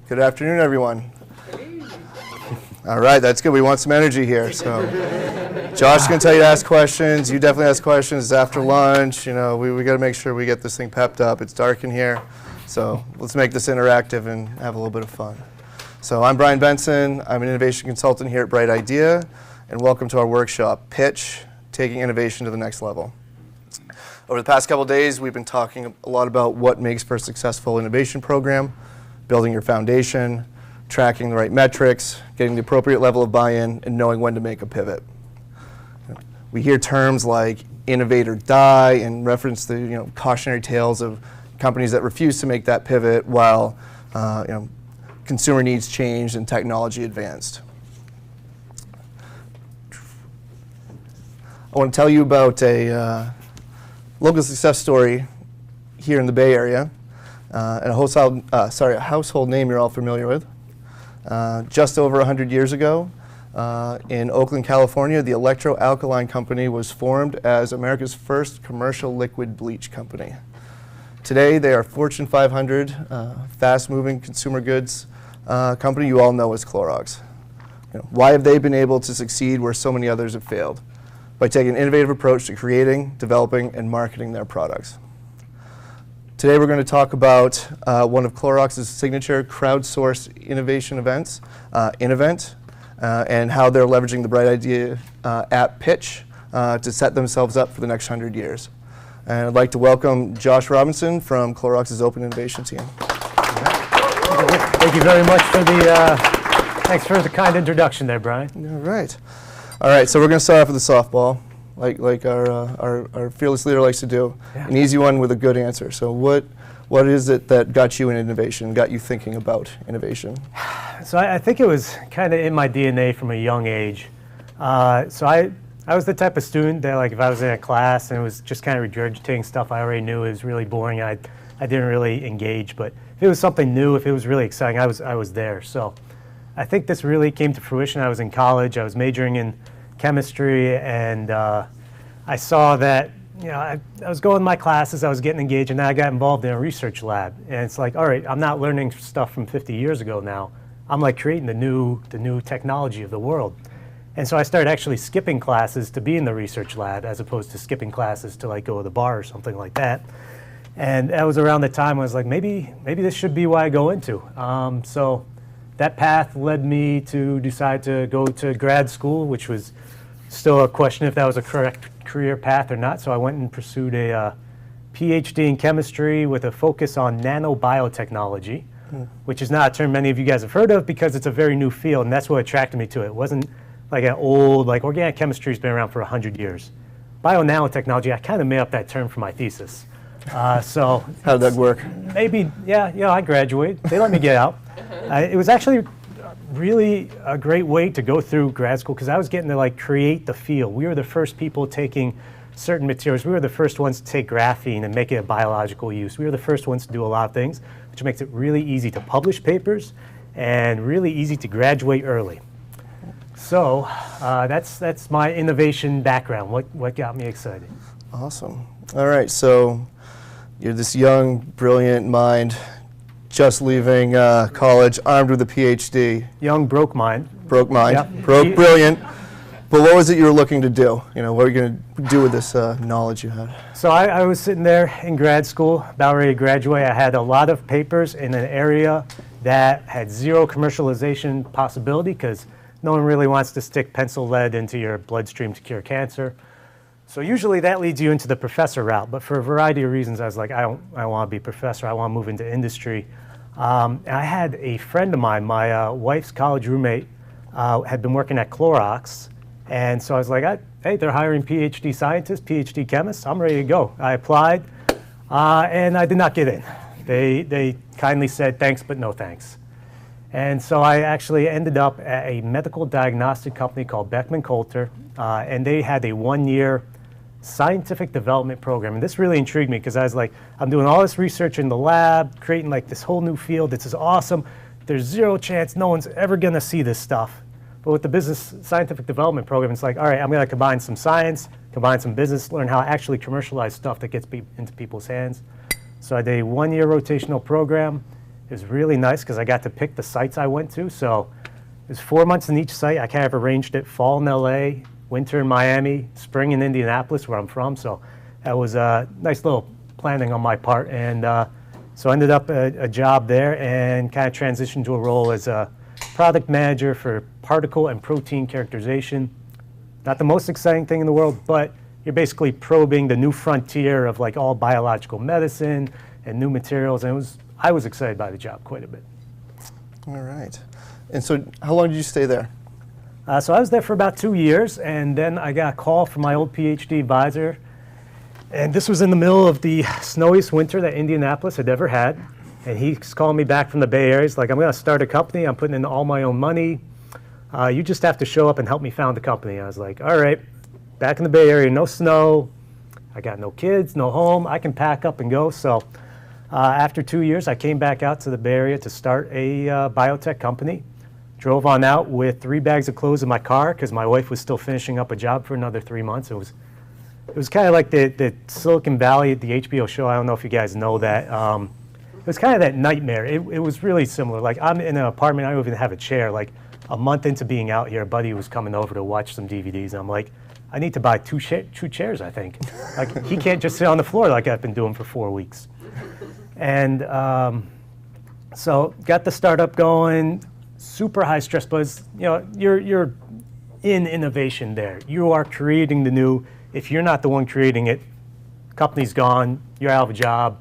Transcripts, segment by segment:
Good afternoon, everyone. All right, that's good. We want some energy here. So, Josh is going to tell you to ask questions. You definitely ask questions. It's after lunch. You know, we got to make sure we get this thing pepped up. It's dark in here, so let's make this interactive and have a little bit of fun. So, I'm Brian Benson. I'm an innovation consultant here at Bright Idea, and welcome to our workshop, Pitch: Taking Innovation to the Next Level. Over the past couple of days, we've been talking a lot about what makes for a successful innovation program, building your foundation, tracking the right metrics, getting the appropriate level of buy-in, and knowing when to make a pivot. We hear terms like innovate or die and reference the cautionary tales of companies that refuse to make that pivot while consumer needs changed and technology advanced. I want to tell you about a local success story here in the Bay Area, and a household name you're all familiar with. Just over 100 years ago, in Oakland, California, the Electro-Alkaline Company was formed as America's first commercial liquid bleach company. Today, they are Fortune 500, fast-moving consumer goods company you all know as Clorox. Why have they been able to succeed where so many others have failed? By taking an innovative approach to creating, developing, and marketing their products. Today we're going to talk about one of Clorox's signature crowdsourced innovation events, Innovent, and how they're leveraging the Bright Idea app Pitch to set themselves up for the next 100 years. And I'd like to welcome Josh Robinson from Clorox's Open Innovation team. Thank you very much for thanks for the kind introduction there, Brian. All right, so we're going to start off with a softball, like our fearless leader likes to do. Yeah. An easy one with a good answer. So what is it that got you in innovation, got you thinking about innovation? So I think it was kind of in my DNA from a young age. So I was the type of student that, like, if I was in a class and it was just kind of regurgitating stuff I already knew, it was really boring. I didn't really engage. But if it was something new, if it was really exciting, I was there. So I think this really came to fruition. I was in college. I was majoring in chemistry, and I saw that I was going to my classes, I was getting engaged, and then I got involved in a research lab. And it's like, all right, I'm not learning stuff from 50 years ago now. I'm like creating the new technology of the world. And so I started actually skipping classes to be in the research lab as opposed to skipping classes to like go to the bar or something like that. And that was around the time I was like, maybe this should be what I go into. So that path led me to decide to go to grad school, which was still a question if that was a correct career path or not. So I went and pursued a PhD in chemistry with a focus on nanobiotechnology, which is not a term many of you guys have heard of because it's a very new field, and that's what attracted me to it. It wasn't like an old, like organic chemistry has been around for 100 years. Bio-nanotechnology, I kind of made up that term for my thesis. So how did that work? Maybe, yeah, I graduated. They let me get out. It was actually really a great way to go through grad school because I was getting to like create the field. We were the first people taking certain materials. We were the first ones to take graphene and make it a biological use. We were the first ones to do a lot of things, which makes it really easy to publish papers and really easy to graduate early. So that's my innovation background, what got me excited. Awesome. All right, so you're this young, brilliant mind, just leaving college, armed with a PhD. Young, broke mind. Broke mind, Yep. Broke, brilliant. But what was it you were looking to do? What were you going to do with this knowledge you had? So I was sitting there in grad school, about ready to graduate. I had a lot of papers in an area that had zero commercialization possibility because no one really wants to stick pencil lead into your bloodstream to cure cancer. So usually that leads you into the professor route, but for a variety of reasons, I was like, I don't want to be a professor. I want to move into industry. And I had a friend of mine, my wife's college roommate, had been working at Clorox, and so I was like, hey, they're hiring PhD scientists, PhD chemists. I'm ready to go. I applied, and I did not get in. They kindly said thanks, but no thanks. And so I actually ended up at a medical diagnostic company called Beckman Coulter, and they had a 1-year scientific development program. And this really intrigued me because I was like, I'm doing all this research in the lab, creating like this whole new field. This is awesome. There's zero chance no one's ever going to see this stuff. But with the business scientific development program, it's like, all right, I'm going to combine some science, combine some business, learn how to actually commercialize stuff that gets into people's hands. So I did a 1-year rotational program. It was really nice because I got to pick the sites I went to. So it was 4 months in each site. I kind of arranged it: fall in LA, winter in Miami, spring in Indianapolis, where I'm from. So that was a nice little planning on my part. And so I ended up a job there and kind of transitioned to a role as a product manager for particle and protein characterization. Not the most exciting thing in the world, but you're basically probing the new frontier of like all biological medicine and new materials. And I was excited by the job quite a bit. All right. And so how long did you stay there? So I was there for about 2 years, and then I got a call from my old PhD advisor. And this was in the middle of the snowiest winter that Indianapolis had ever had. And he's calling me back from the Bay Area. He's like, I'm going to start a company. I'm putting in all my own money. You just have to show up and help me found the company. I was like, all right, back in the Bay Area, no snow. I got no kids, no home. I can pack up and go. So after 2 years, I came back out to the Bay Area to start a biotech company. Drove on out with 3 bags of clothes in my car because my wife was still finishing up a job for another 3 months. It was kind of like the Silicon Valley, the HBO show. I don't know if you guys know that. It was kind of that nightmare. It was really similar. Like, I'm in an apartment. I don't even have a chair. Like, a month into being out here, a buddy was coming over to watch some DVDs. And I'm like, I need to buy two chairs, I think. Like, he can't just sit on the floor like I've been doing for 4 weeks. And so got the startup going, super high stress, but it's, you know, you're in innovation there. You are creating the new. If you're not the one creating it, company's gone, you're out of a job.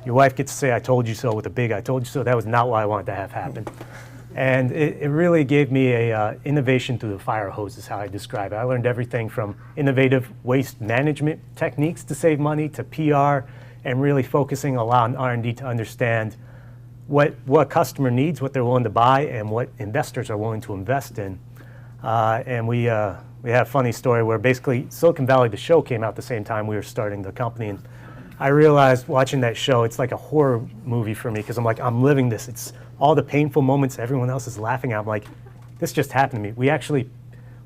Your wife gets to say, I told you so, with a big I told you so. That was not what I wanted to have happen. And it really gave me a innovation through the fire hose is how I describe it. I learned everything from innovative waste management techniques to save money to PR, and really focusing a lot on R&D to understand what a customer needs, what they're willing to buy, and what investors are willing to invest in. And we had a funny story where basically Silicon Valley, the show, came out the same time we were starting the company. And I realized watching that show, it's like a horror movie for me because I'm like, I'm living this. It's all the painful moments everyone else is laughing at. I'm like, this just happened to me. We actually,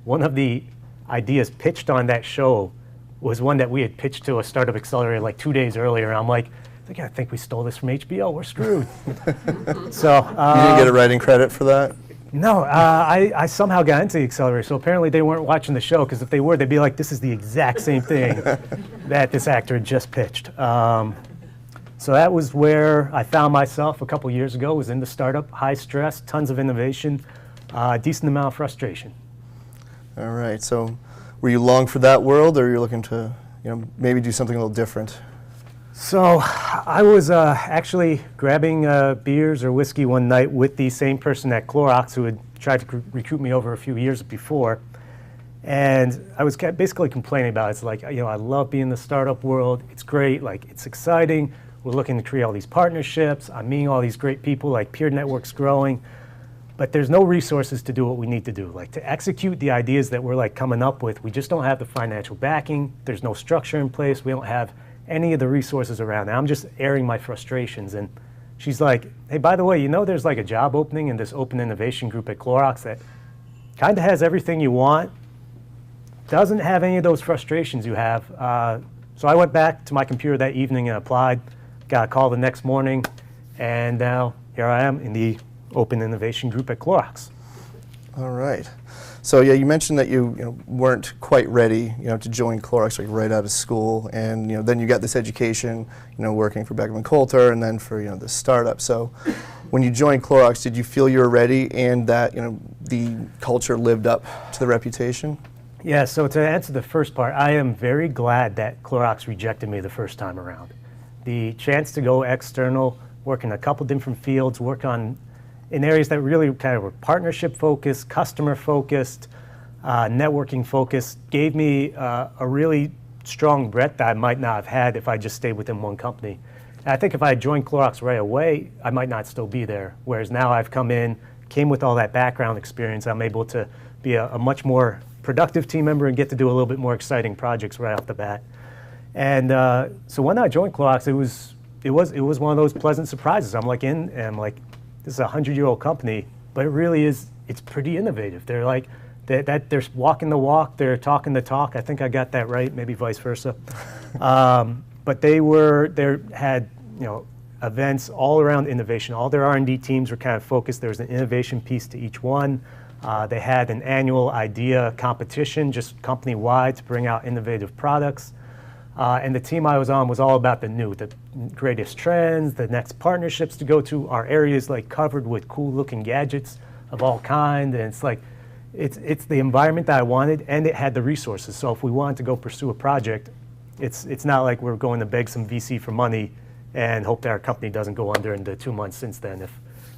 one of the ideas pitched on that show was one that we had pitched to a startup accelerator like 2 days earlier. And I'm like, I think we stole this from HBO. We're screwed. So you didn't get a writing credit for that? No, I somehow got into the accelerator. So apparently they weren't watching the show, because if they were, they'd be like, this is the exact same thing that this actor had just pitched. So that was where I found myself a couple years ago, was in the startup, high stress, tons of innovation, decent amount of frustration. All right, so were you long for that world, or you're looking to, maybe do something a little different? So I was actually grabbing beers or whiskey one night with the same person at Clorox who had tried to recruit me over a few years before. And I was basically complaining about it. It's like, I love being in the startup world. It's great, like, it's exciting. We're looking to create all these partnerships. I'm meeting all these great people, like peer networks growing. But there's no resources to do what we need to do. Like, to execute the ideas that we're like coming up with, we just don't have the financial backing. There's no structure in place. We don't have any of the resources around. I'm just airing my frustrations. And she's like, hey, by the way, there's like a job opening in this open innovation group at Clorox that kind of has everything you want, doesn't have any of those frustrations you have. So I went back to my computer that evening and applied, got a call the next morning, and now here I am in the open innovation group at Clorox. All right. So yeah, you mentioned that you weren't quite ready, to join Clorox like right out of school, and then you got this education, working for Beckman Coulter, and then for the startup. So when you joined Clorox, did you feel you were ready, and that the culture lived up to the reputation? Yeah. So to answer the first part, I am very glad that Clorox rejected me the first time around. The chance to go external, work in a couple different fields, work in areas that really kind of were partnership focused, customer focused, networking focused, gave me a really strong breadth that I might not have had if I just stayed within one company. And I think if I had joined Clorox right away, I might not still be there. Whereas now I've came with all that background experience, I'm able to be a much more productive team member and get to do a little bit more exciting projects right off the bat. And so when I joined Clorox, it was one of those pleasant surprises. I'm like and I'm like, this is a 100-year-old company, but it really is, it's pretty innovative. They're like, they're walking the walk, they're talking the talk. I think I got that right, maybe vice versa. But they had, events all around innovation. All their R&D teams were kind of focused. There was an innovation piece to each one. They had an annual idea competition, just company-wide, to bring out innovative products. And the team I was on was all about the new, the greatest trends, the next partnerships to go to. Our areas like covered with cool-looking gadgets of all kind, and it's like, it's the environment that I wanted, and it had the resources. So if we wanted to go pursue a project, it's not like we're going to beg some VC for money and hope that our company doesn't go under in the 2 months since then. If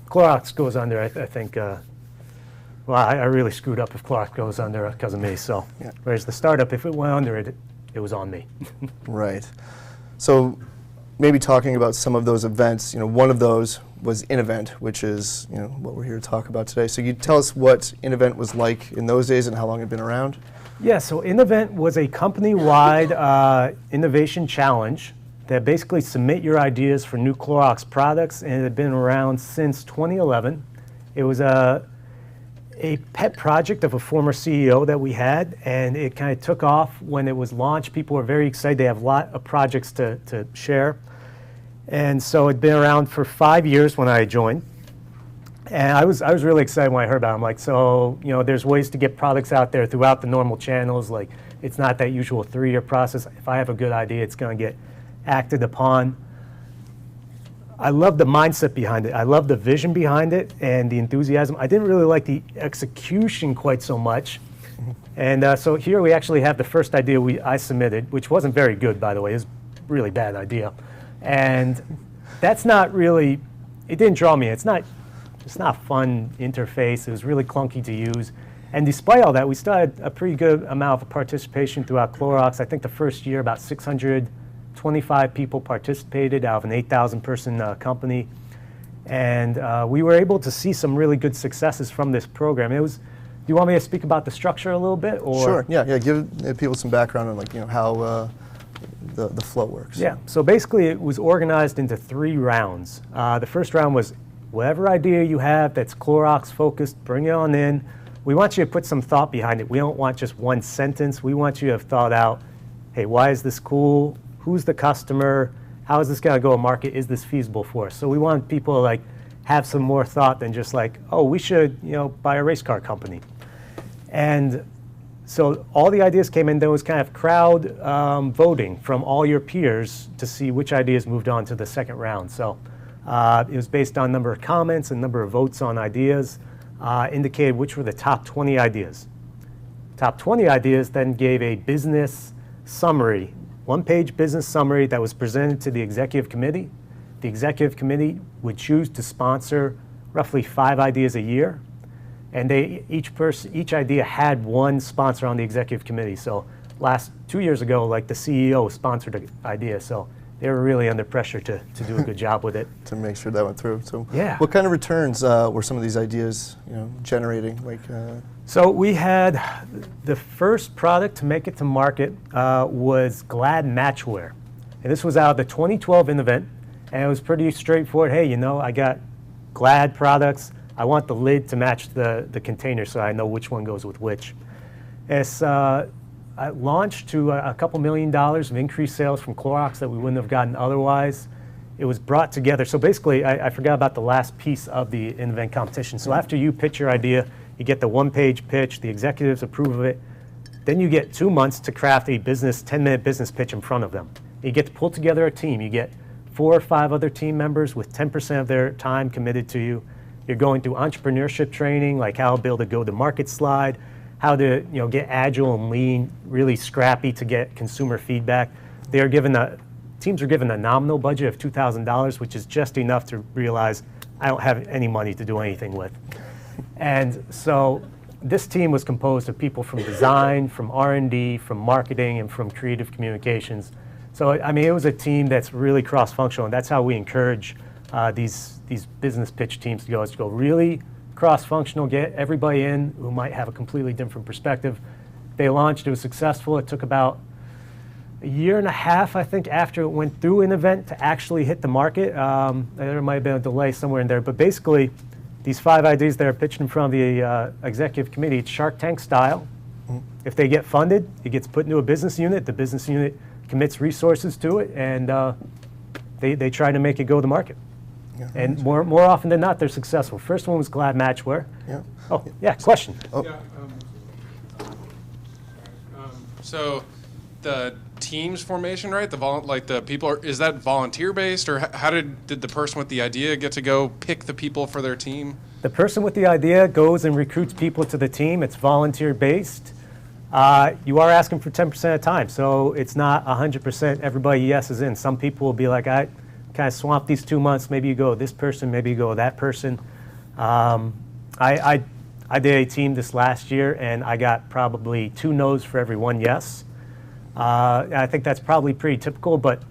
Clorox goes under, I think, well, I really screwed up if Clorox goes under because of me. So, yeah. Whereas the startup, if it went under, it was on me. Right. So maybe talking about some of those events, one of those was InEvent, which is, what we're here to talk about today. So you tell us what InEvent was like in those days and how long it had been around? Yeah, so InEvent was a company-wide innovation challenge that basically submit your ideas for new Clorox products, and it had been around since 2011. It was a pet project of a former CEO that we had, and it kind of took off when it was launched. People were very excited. They have a lot of projects to share. And so it'd been around for 5 years when I joined. And I was really excited when I heard about it. I'm like, so, there's ways to get products out there throughout the normal channels. Like, it's not that usual 3-year process. If I have a good idea, it's going to get acted upon. I love the mindset behind it. I love the vision behind it and the enthusiasm. I didn't really like the execution quite so much. And so here we actually have the first idea I submitted, which wasn't very good, by the way. It was a really bad idea. And that's not really, it didn't draw me. It's not a fun interface. It was really clunky to use. And despite all that, we still had a pretty good amount of participation throughout Clorox. I think the first year, about 625 people participated out of an 8,000 person company. And we were able to see some really good successes from this program. Do you want me to speak about the structure a little bit? Or? Sure, yeah, give people some background on how the flow works. Yeah, so basically it was organized into 3 rounds. The first round was whatever idea you have that's Clorox focused, bring it on in. We want you to put some thought behind it. We don't want just one sentence. We want you to have thought out, hey, why is this cool? Who's the customer? How is this going to go to market? Is this feasible for us? So we want people to have some more thought than just oh, we should buy a race car company. And so all the ideas came in. There was kind of crowd voting from all your peers to see which ideas moved on to the second round. So it was based on number of comments and number of votes on ideas, indicated which were the top 20 ideas. Top 20 ideas then gave a business summary, 1-page business summary that was presented to the executive committee. The executive committee would choose to sponsor roughly 5 ideas a year. And each idea had one sponsor on the executive committee. So 2 years ago, the CEO sponsored an idea. So they were really under pressure to do a good job with it. To make sure that went through. So yeah. What kind of returns were some of these ideas generating? So we had the first product to make it to market was Glad Matchwear. And this was out of the 2012 InEvent. And it was pretty straightforward. Hey, I got Glad products. I want the lid to match the container so I know which one goes with which. It's launched to a couple $1 million of increased sales from Clorox that we wouldn't have gotten otherwise. It was brought together. So basically, I forgot about the last piece of the InEvent competition. So after you pitch your idea, you get the 1-page pitch, the executives approve of it. Then you get 2 months to craft a 10-minute business pitch in front of them. You get to pull together a team. You get 4 or 5 other team members with 10% of their time committed to you. You're going through entrepreneurship training, like how to build a go-to-market slide, how to get agile and lean, really scrappy to get consumer feedback. Teams are given a nominal budget of $2,000, which is just enough to realize I don't have any money to do anything with. And so this team was composed of people from design, from R&D, from marketing, and from creative communications. So it was a team that's really cross-functional, and that's how we encourage these business pitch teams to go really cross-functional, get everybody in who might have a completely different perspective. They launched, it was successful. It took about a year and a half, I think, after it went through InEvent to actually hit the market. There might have been a delay somewhere in there, but basically these 5 ideas that are pitched in front of the executive committee, it's Shark Tank style. If they get funded, it gets put into a business unit. The business unit commits resources to it, and they try to make it go to market. Yeah, And more often than not, they're successful. First one was Glad Matchware. yeah. Oh, yeah, question. Oh. Yeah, so the teams formation, right? Like the people is that volunteer based, or how did the person with the idea get to go pick the people for their team? The person with the idea goes and recruits people to the team. It's volunteer based. You are asking for 10% of the time, so it's not 100% everybody yes is in. Some people will be like, I kind of swamped these 2 months. Maybe you go this person, maybe you go that person. I did a team this last year, and I got probably 2 no's for every 1 yes. I think that's probably pretty typical, but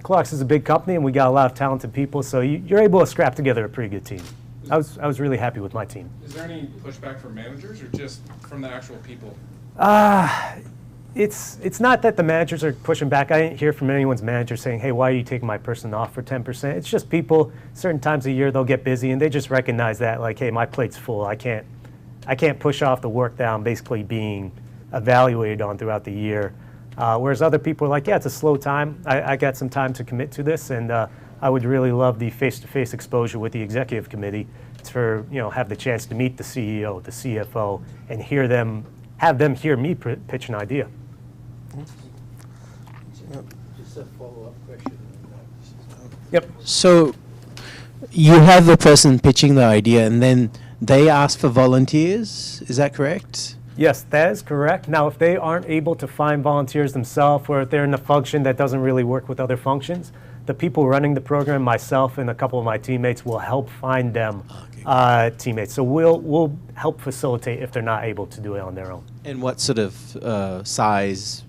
Clorox is a big company, and we got a lot of talented people, so you're able to scrap together a pretty good team. I was really happy with my team. Is there any pushback from managers, or just from the actual people? It's not that the managers are pushing back. I didn't hear from anyone's manager saying, hey, why are you taking my person off for 10%? It's just people, certain times of year, they'll get busy, and they just recognize that, like, hey, my plate's full. I can't push off the work that I'm basically being evaluated on throughout the year. Whereas other people are like, yeah, it's a slow time. I got some time to commit to this, and I would really love the face-to-face exposure with the executive committee to have the chance to meet the CEO, the CFO, and have them hear me pitch an idea. Just a follow-up question. Yep. So you have the person pitching the idea, and then they ask for volunteers. Is that correct? Yes, that is correct. Now, if they aren't able to find volunteers themselves, or if they're in a function that doesn't really work with other functions, the people running the program, myself and a couple of my teammates, will help find them teammates. So we'll help facilitate if they're not able to do it on their own. And what sort of size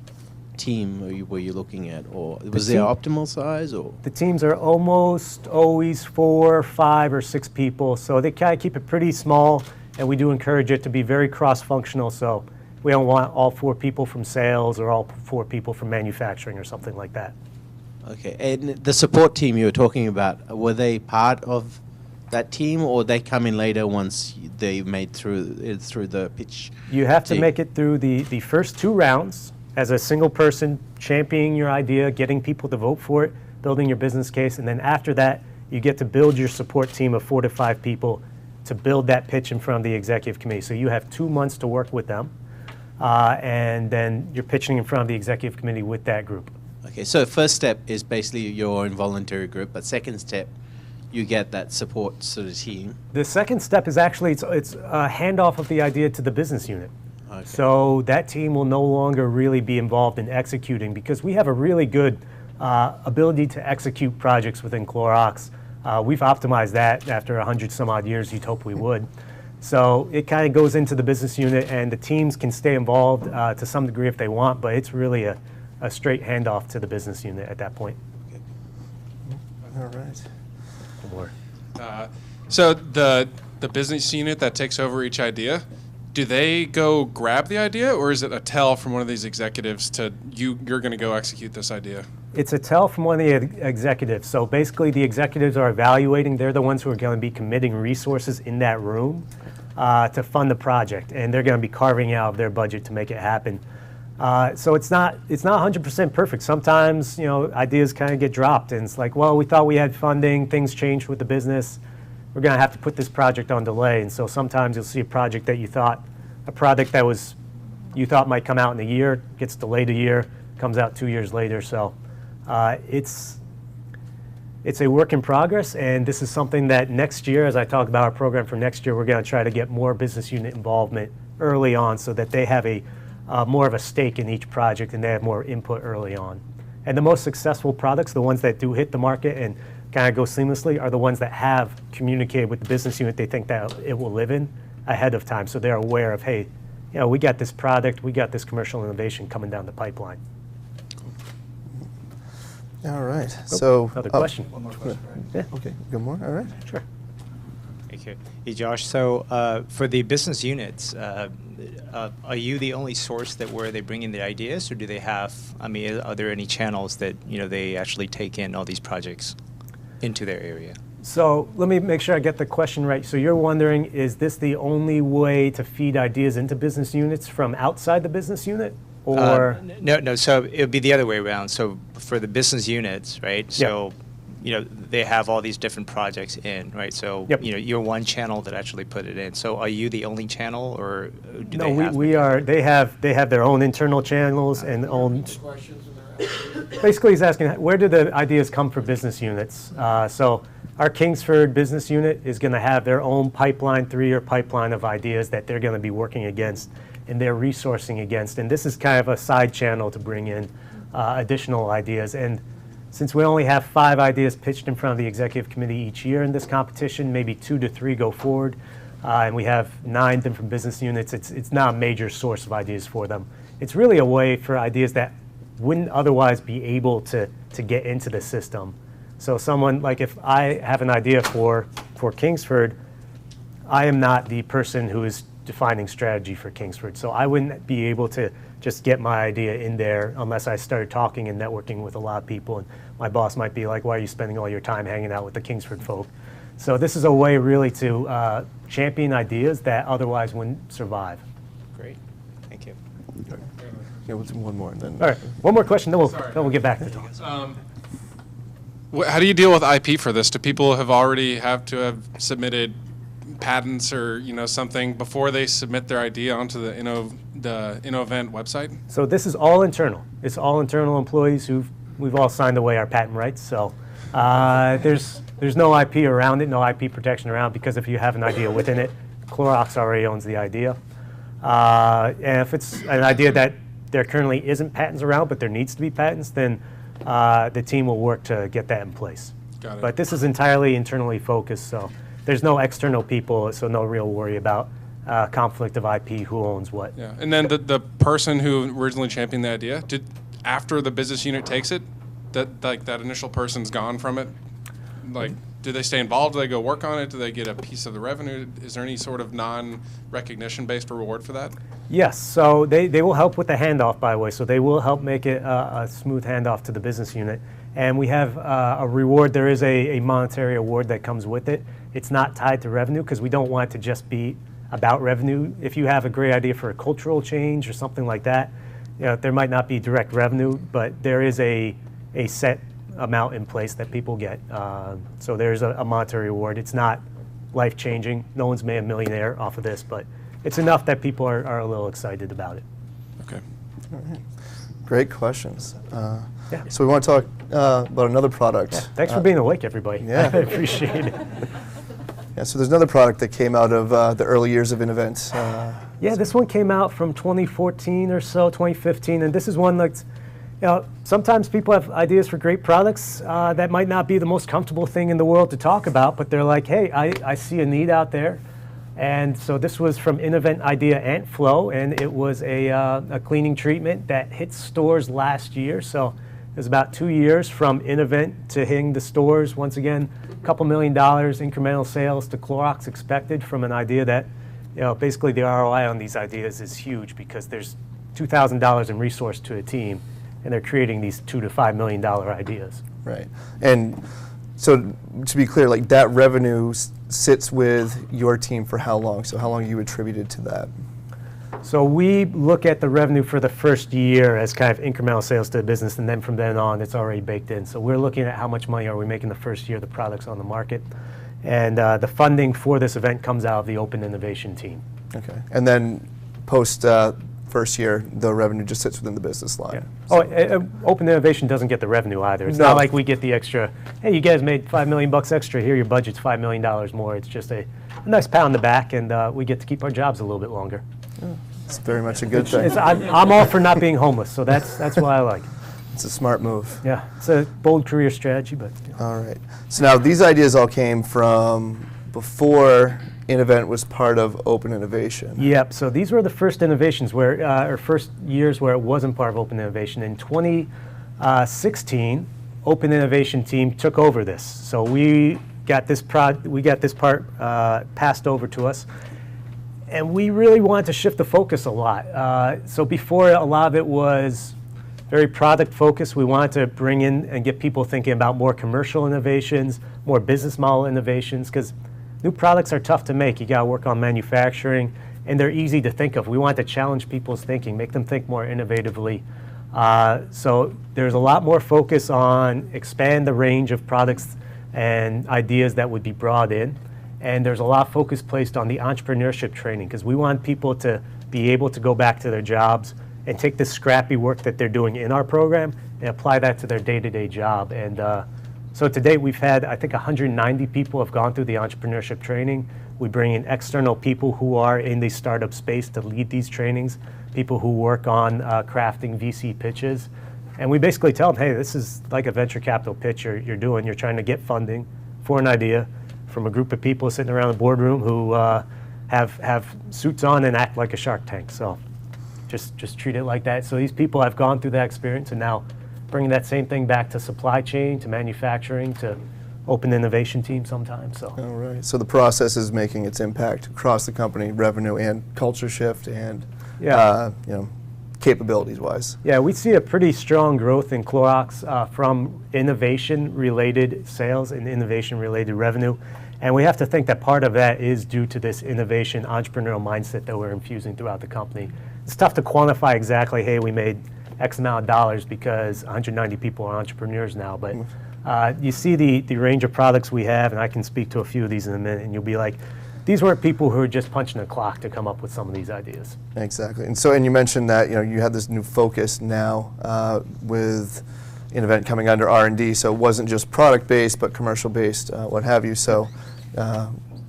team were you looking at, or was there optimal size, or? The teams are almost always 4, 5, or 6 people, so they kind of keep it pretty small, and we do encourage it to be very cross-functional, so we don't want all 4 people from sales or all 4 people from manufacturing or something like that. Okay, and the support team you were talking about, were they part of that team, or they come in later once they made through the pitch? You have to team? make it through the first 2 rounds as a single person, championing your idea, getting people to vote for it, building your business case, and then after that, you get to build your support team of 4 to 5 people to build that pitch in front of the executive committee. So you have 2 months to work with them, and then you're pitching in front of the executive committee with that group. Okay, so first step is basically your involuntary group, but second step, you get that support sort of team. The second step is actually, it's a handoff of the idea to the business unit. Okay. So that team will no longer really be involved in executing, because we have a really good ability to execute projects within Clorox. We've optimized that after 100 some odd years. You'd hope we would. So it kind of goes into the business unit, and the teams can stay involved to some degree if they want, but it's really a straight handoff to the business unit at that point. All right. More. So the business unit that takes over each idea, do they go grab the idea, or is it a tell from one of these executives to you're going to go execute this idea? It's a tell from one of the executives. So basically the executives are evaluating. They're the ones who are going to be committing resources in that room to fund the project, and they're going to be carving out of their budget to make it happen. So it's not 100% perfect. Sometimes ideas kind of get dropped, and it's like, well, we thought we had funding, things changed with the business, we're going to have to put this project on delay. And so sometimes you'll see a project that you thought might come out in a year, gets delayed a year, comes out 2 years later. So it's a work in progress, and this is something that next year, as I talk about our program for next year, we're going to try to get more business unit involvement early on so that they have more of a stake in each project and they have more input early on. And the most successful products, the ones that do hit the market and kind of go seamlessly, are the ones that have communicated with the business unit they think that it will live in ahead of time. So they're aware of, hey, we got this product, we got this commercial innovation coming down the pipeline. All right. So Another question. One more question, right? Yeah, Okay. Good more. All right. sure. Thank you. Hey, Josh. So for the business units, are you the only source where they bring in the ideas, or do they have? I mean, are there any channels that they actually take in all these projects into their area? So let me make sure I get the question right. So you're wondering, is this the only way to feed ideas into business units from outside the business unit? Or No. So it would be the other way around. So for the business units, right? So they have all these different projects in, right? So, Yep. You're one channel that actually put it in. So are you the only channel, or do No, they have? we are. They have their own internal channels and own. Basically, he's asking where do the ideas come for business units. So our Kingsford business unit is going to have their own pipeline, 3-year pipeline of ideas that they're going to be working against and they're resourcing against. And this is kind of a side channel to bring in additional ideas. And since we only have 5 ideas pitched in front of the executive committee each year in this competition, maybe 2 to 3 go forward, and we have 9 different business units, it's not a major source of ideas for them. It's really a way for ideas that wouldn't otherwise be able to get into the system. So someone, like if I have an idea for Kingsford, I am not the person who is defining strategy for Kingsford. So I wouldn't be able to just get my idea in there unless I started talking and networking with a lot of people. And my boss might be like, why are you spending all your time hanging out with the Kingsford folk? So this is a way really to champion ideas that otherwise wouldn't survive. Great. Thank you. Yeah, we'll do one more. And then All right, one more question, then we'll get back to talk. How do you deal with IP for this? Do people have to have submitted patents or something before they submit their idea onto the InnoVent website? So this is all internal. It's all internal employees we've all signed away our patent rights. So there's no IP around it, no IP protection around, because if you have an idea within it, Clorox already owns the idea. And if it's an idea that there currently isn't patents around, but there needs to be patents, then the team will work to get that in place. Got it. But this is entirely internally focused, so there's no external people, so no real worry about conflict of IP, who owns what. Yeah, and then the person who originally championed the idea, after the business unit takes it, that initial person's gone from it? Like, do they stay involved? Do they go work on it? Do they get a piece of the revenue? Is there any sort of non-recognition based reward for that? Yes, so they will help with the handoff, by the way. So they will help make it a smooth handoff to the business unit. And we have a reward. There is a monetary award that comes with it. It's not tied to revenue because we don't want it to just be about revenue. If you have a great idea for a cultural change or something like that, there might not be direct revenue, but there is a set amount in place that people get. So there's a monetary award. It's not life-changing. No one's made a millionaire off of this, but it's enough that people are a little excited about it. Okay. all right. Great questions. Yeah. So we want to talk about another product. Yeah, thanks for being awake, everybody. yeah. I appreciate it. Yeah, so there's another product that came out of the early years of InnoVent. Yeah, this one came out from 2014 or so, 2015, and this is one that's, sometimes people have ideas for great products that might not be the most comfortable thing in the world to talk about, but they're like, hey, I see a need out there. And so this was from InnoVent Idea Ant Flow, and it was a cleaning treatment that hit stores last year. So it was about 2 years from InnoVent to hitting the stores. Once again, a couple $1 million incremental sales to Clorox expected from an idea that, basically the ROI on these ideas is huge because there's $2,000 in resource to a team, and they're creating these $2 to $5 million ideas. Right. And so to be clear, like that revenue sits with your team for how long? So how long are you attributed to that? So we look at the revenue for the first year as kind of incremental sales to the business, and then from then on, it's already baked in. So we're looking at how much money are we making the first year the product's on the market. And the funding for this event comes out of the Open Innovation team. Okay. And then post first year, the revenue just sits within the business line. Yeah. Open Innovation doesn't get the revenue either. It's No. not like we get the extra, hey, you guys made $5 million extra, here your budget's $5 million more. It's just a nice pat on the back, and we get to keep our jobs a little bit longer. It's very much a good thing. I'm all for not being homeless, so that's why I like it. It's a smart move. Yeah, it's a bold career strategy, but All right. So now these ideas all came from before InnoVent was part of Open Innovation. Yep. So these were the first innovations or first years where it wasn't part of Open Innovation. In 2016, Open Innovation team took over this. So we got this part passed over to us, and we really wanted to shift the focus a lot. So before, a lot of it was very product focused. We wanted to bring in and get people thinking about more commercial innovations, more business model innovations, because new products are tough to make. You got to work on manufacturing, and they're easy to think of. We want to challenge people's thinking, make them think more innovatively. So there's a lot more focus on expand the range of products and ideas that would be brought in. And there's a lot of focus placed on the entrepreneurship training because we want people to be able to go back to their jobs and take the scrappy work that they're doing in our program and apply that to their day-to-day job. And so to date, we've had, I think, 190 people have gone through the entrepreneurship training. We bring in external people who are in the startup space to lead these trainings, people who work on crafting VC pitches. And we basically tell them, hey, this is like a venture capital pitch you're doing. You're trying to get funding for an idea from a group of people sitting around the boardroom who have suits on and act like a Shark Tank. So just treat it like that. So these people have gone through that experience and now bringing that same thing back to supply chain, to manufacturing, to open innovation team sometimes. So. All right. So the process is making its impact across the company, revenue and culture shift, and capabilities-wise. Yeah, we see a pretty strong growth in Clorox from innovation-related sales and innovation-related revenue. And we have to think that part of that is due to this innovation entrepreneurial mindset that we're infusing throughout the company. It's tough to quantify exactly, hey, we made X amount of dollars because 190 people are entrepreneurs now. But you see the range of products we have, and I can speak to a few of these in a minute, and you'll be like, these weren't people who are just punching a clock to come up with some of these ideas. Exactly. And you mentioned that you had this new focus now with Innovent coming under R&D, so it wasn't just product-based, but commercial-based, what have you. So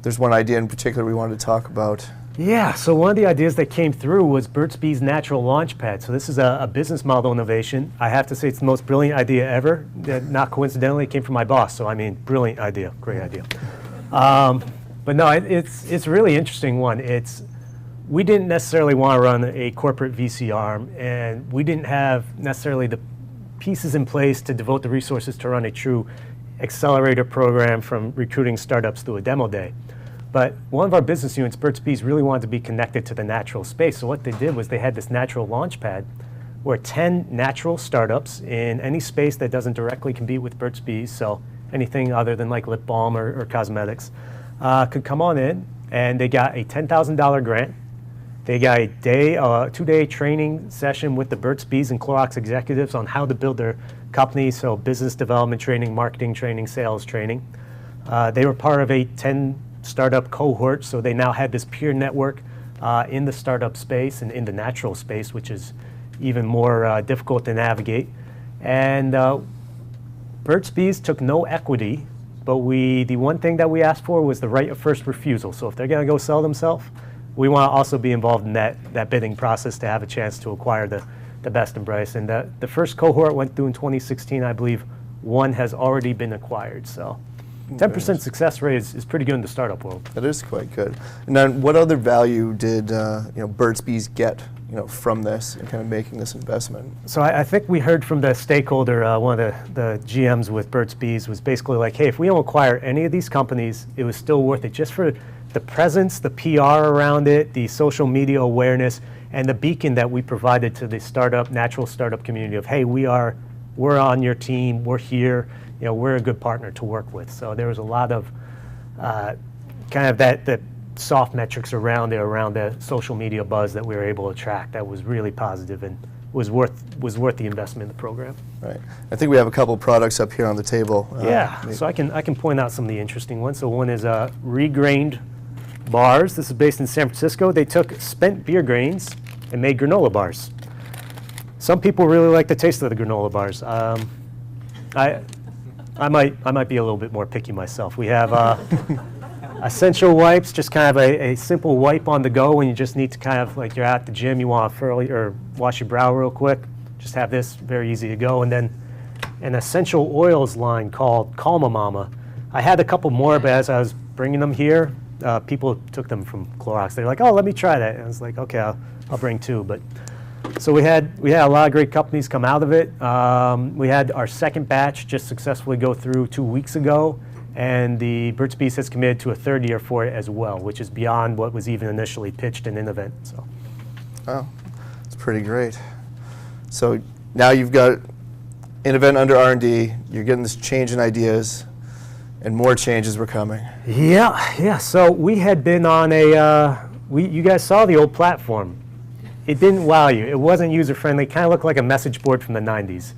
there's one idea in particular we wanted to talk about. Yeah, so one of the ideas that came through was Burt's Bees Natural Launchpad. So this is a business model innovation. I have to say it's the most brilliant idea ever. Not coincidentally, it came from my boss. So I mean, brilliant idea, great idea. But no, it's a really interesting one. We didn't necessarily want to run a corporate VC arm, and we didn't have necessarily the pieces in place to devote the resources to run a true accelerator program from recruiting startups through a demo day. But one of our business units, Burt's Bees, really wanted to be connected to the natural space. So what they did was they had this natural launch pad where 10 natural startups in any space that doesn't directly compete with Burt's Bees, so anything other than like lip balm or cosmetics, could come on in, and they got a $10,000 grant. They got a two-day training session with the Burt's Bees and Clorox executives on how to build their company, so business development training, marketing training, sales training. They were part of a 10 startup cohort, so they now had this peer network in the startup space and in the natural space, which is even more difficult to navigate. And Burt's Bees took no equity, but the one thing that we asked for was the right of first refusal. So if they're going to go sell themselves, we want to also be involved in that bidding process to have a chance to acquire the best and brightest. And the first cohort went through in 2016. I believe one has already been acquired. So 10% success rate is pretty good in the startup world. That is quite good. And then what other value did Burt's Bees get from this and kind of making this investment? So I think we heard from the stakeholder, one of the GMs with Burt's Bees was basically like, hey, if we don't acquire any of these companies, it was still worth it just for the presence, the PR around it, the social media awareness, and the beacon that we provided to the natural startup community of, hey, we're on your team, we're here, we're a good partner to work with. So there was a lot of kind of that soft metrics around the social media buzz that we were able to attract that was really positive and was worth the investment in the program. Right. I think we have a couple products up here on the table. So I can point out some of the interesting ones. So one is regrained bars. This is based in San Francisco. They took spent beer grains and made granola bars. Some people really like the taste of the granola bars. I might be a little bit more picky myself. We have essential wipes, just kind of a simple wipe on the go when you just need to kind of like you're at the gym, you want to furl or wash your brow real quick. Just have this, very easy to go. And then an essential oils line called Calma Mama. I had a couple more, but as I was bringing them here, people took them from Clorox. They're like, oh, let me try that. And I was like, okay, I'll bring two. But so we had a lot of great companies come out of it. We had our second batch just successfully go through 2 weeks ago, and the Burt's Bees has committed to a third year for it as well, which is beyond what was even initially pitched in Innovent. So, wow, it's pretty great. So now you've got Innovent under R&D. You're getting this change in ideas, and more changes were coming. Yeah. So we had been on you guys saw the old platform. it didn't wow you. It wasn't user-friendly. It kind of looked like a message board from the 90s.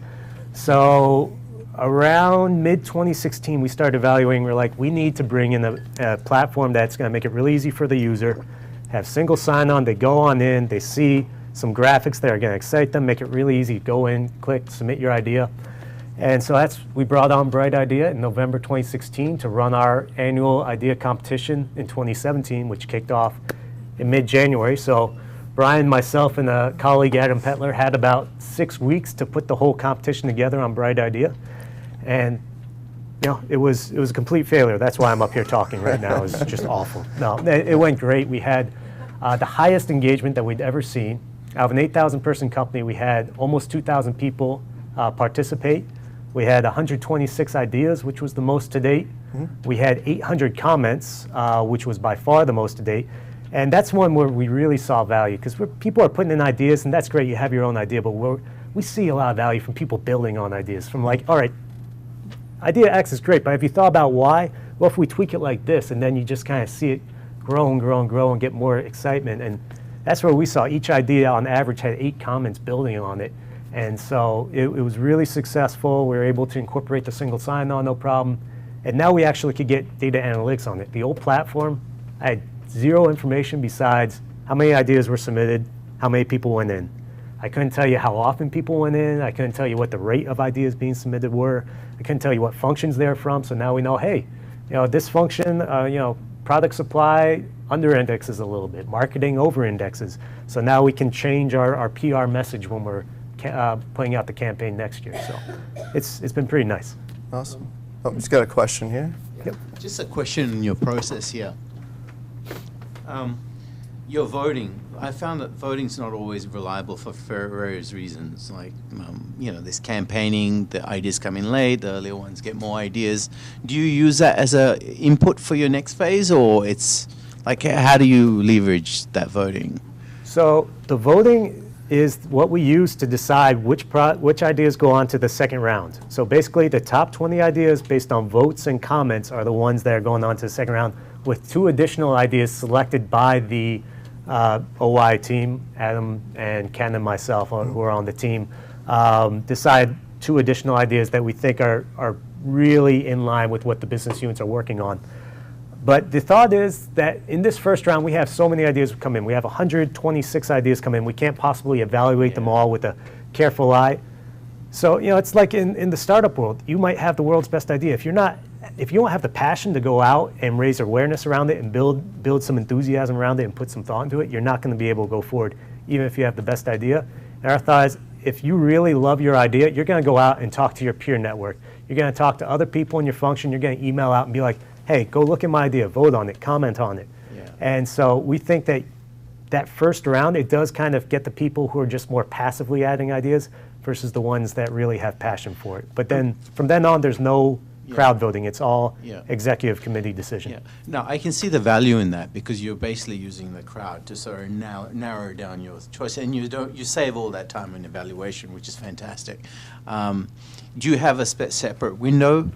So around mid-2016, we started evaluating. We're like, we need to bring in a platform that's going to make it really easy for the user, have single sign-on. They go on in, they see some graphics that are going to excite them, make it really easy. Go in, click, submit your idea. And so we brought on Bright Idea in November 2016 to run our annual idea competition in 2017, which kicked off in mid-January. So Brian, myself, and a colleague, Adam Petler, had about 6 weeks to put the whole competition together on Bright Idea. And it was a complete failure. That's why I'm up here talking right now. It was just awful. No, it went great. We had the highest engagement that we'd ever seen. Out of an 8,000-person company, we had almost 2,000 people participate. We had 126 ideas, which was the most to date. Mm-hmm. We had 800 comments, which was by far the most to date. And that's one where we really saw value, because people are putting in ideas, and that's great, you have your own idea, but we see a lot of value from people building on ideas. From like, all right, idea X is great, but have you thought about why? Well, if we tweak it like this, and then you just kind of see it grow and grow and grow and get more excitement. And that's where we saw each idea on average had 8 comments building on it. And so it was really successful. We were able to incorporate the single sign-on, no problem. And now we actually could get data analytics on it. The old platform, I had 0 information besides how many ideas were submitted, how many people went in. I couldn't tell you how often people went in. I couldn't tell you what the rate of ideas being submitted were. I couldn't tell you what functions they're from. So now we know, hey, this function, product supply under indexes a little bit, marketing over indexes. So now we can change our PR message when we're putting out the campaign next year. So it's been pretty nice. Awesome. Oh, just got a question here. Yep. Just a question in your process here. Your voting, I found that voting's not always reliable for various reasons. Like, there's campaigning, the ideas come in late, the earlier ones get more ideas. Do you use that as a input for your next phase, or it's like, how do you leverage that voting? So the voting is what we use to decide which ideas go on to the second round. So basically the top 20 ideas based on votes and comments are the ones that are going on to the second round, with 2 additional ideas selected by the OY team. Adam and Ken and myself, who are on the team, decide 2 additional ideas that we think are really in line with what the business units are working on. But the thought is that in this first round, we have so many ideas come in. We have 126 ideas come in. We can't possibly evaluate them all with a careful eye. So, it's like in the startup world, you might have the world's best idea. If you don't have the passion to go out and raise awareness around it and build some enthusiasm around it and put some thought into it, you're not going to be able to go forward, even if you have the best idea. And our thought is, if you really love your idea, you're going to go out and talk to your peer network. You're going to talk to other people in your function. You're going to email out and be like, hey, go look at my idea, vote on it, comment on it. Yeah. And so we think that first round, it does kind of get the people who are just more passively adding ideas versus the ones that really have passion for it. But then from then on, there's no crowd voting. It's all executive committee decision. Yeah. Now, I can see the value in that, because you're basically using the crowd to sort of narrow down your choice, and you save all that time in evaluation, which is fantastic. Do you have a separate window,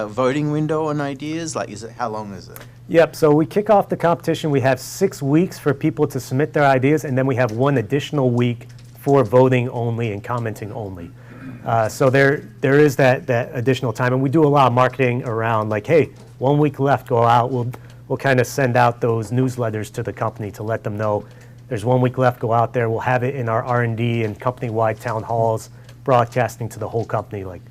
voting window on ideas? Like, how long is it? Yep. So we kick off the competition. We have 6 weeks for people to submit their ideas, and then we have 1 additional week for voting only and commenting only. So there is that additional time, and we do a lot of marketing around, like, hey, 1 week left, go out. We'll kind of send out those newsletters to the company to let them know there's 1 week left, go out there. We'll have it in our R&D and company-wide town halls, broadcasting to the whole company, like,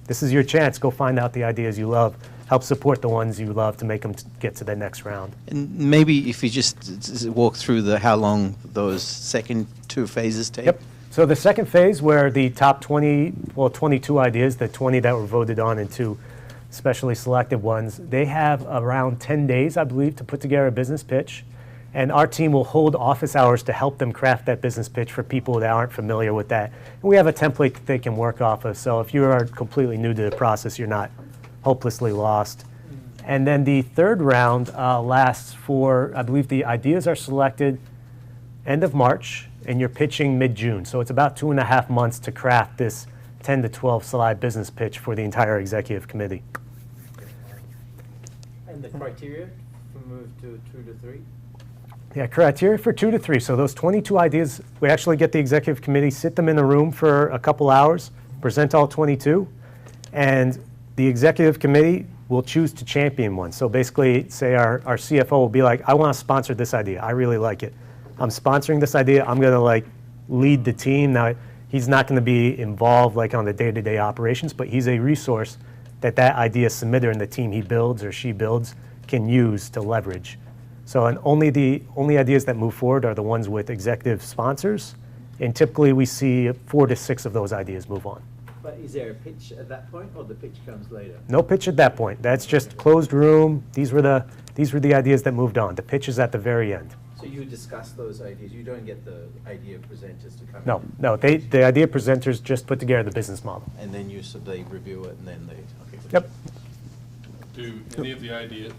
this is your chance, go find out the ideas you love, help support the ones you love to make them get to the next round. And maybe if you just walk through how long those second 2 phases take. Yep. So the second phase, where the top 22 ideas, the 20 that were voted on and 2 specially selected ones, they have around 10 days, I believe, to put together a business pitch. And our team will hold office hours to help them craft that business pitch for people that aren't familiar with that. And we have a template that they can work off of. So if you are completely new to the process, you're not hopelessly lost. And then the third round lasts for, I believe the ideas are selected end of March, and you're pitching mid-June. So it's about 2.5 months to craft this 10 to 12 slide business pitch for the entire executive committee. And the criteria to move to 2 to 3? Yeah, criteria for 2 to 3. So those 22 ideas, we actually get the executive committee, sit them in a room for a couple hours, present all 22, and the executive committee will choose to champion one. So basically, say our CFO will be like, I want to sponsor this idea. I really like it. I'm sponsoring this idea. I'm going to like lead the team. Now, he's not going to be involved like on the day-to-day operations, but he's a resource that idea submitter and the team he builds or she builds can use to leverage. So and only ideas that move forward are the ones with executive sponsors, and typically we see 4 to 6 of those ideas move on. But is there a pitch at that point, or the pitch comes later? No pitch at that point. That's just closed room. These were the ideas that moved on. The pitch is at the very end. So you discuss those ideas. You don't get the idea presenters to come No, in. no. The idea presenters just put together the business model. And then they review it, and then they. Okay. Yep. Do any of the ideas?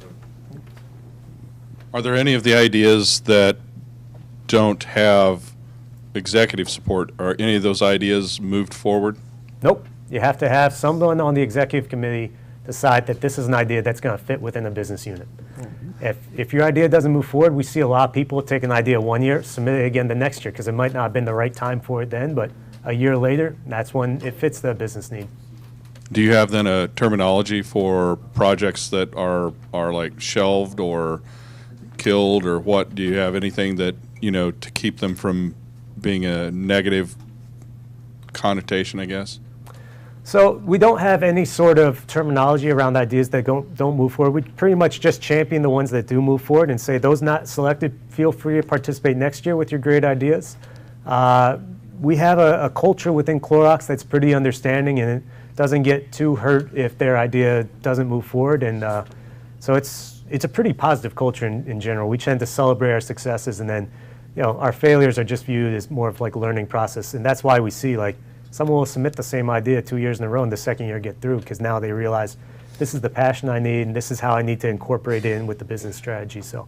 Are there any of the ideas that don't have executive support? Are any of those ideas moved forward? Nope. You have to have someone on the executive committee decide that this is an idea that's going to fit within a business unit. If your idea doesn't move forward, we see a lot of people take an idea one year, submit it again the next year because it might not have been the right time for it then, but a year later, that's when it fits the business need. Do you have then a terminology for projects that are like shelved or killed or what? Do you have anything that, to keep them from being a negative connotation, I guess? So we don't have any sort of terminology around ideas that don't move forward. We pretty much just champion the ones that do move forward and say those not selected, feel free to participate next year with your great ideas. We have a culture within Clorox that's pretty understanding and it doesn't get too hurt if their idea doesn't move forward. And so it's a pretty positive culture in general. We tend to celebrate our successes and then our failures are just viewed as more of like a learning process. And that's why we see like someone will submit the same idea 2 years in a row and the second year get through because now they realize this is the passion I need and this is how I need to incorporate it in with the business strategy. So,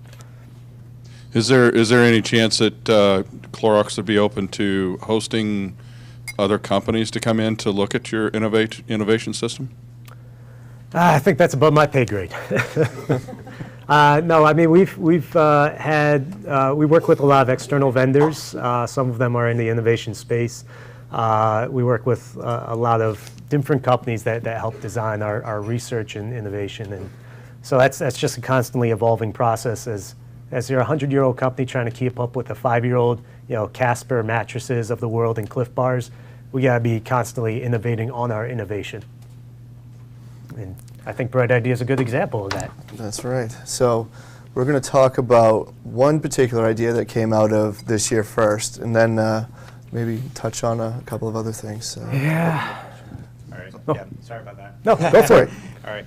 is there any chance that Clorox would be open to hosting other companies to come in to look at your innovation system? I think that's above my pay grade. No, I mean we work with a lot of external vendors. Some of them are in the innovation space. We work with a lot of different companies that help design our research and innovation, and so that's just a constantly evolving process. As you're a 100-year-old company trying to keep up with the 5-year-old, Casper mattresses of the world and Cliff Bars, we gotta be constantly innovating on our innovation. And I think Bright Idea is a good example of that. That's right. So we're going to talk about one particular idea that came out of this year first, and then maybe touch on a couple of other things. So. Yeah. All right. Oh. Yeah, sorry about that. No, go for it. All right.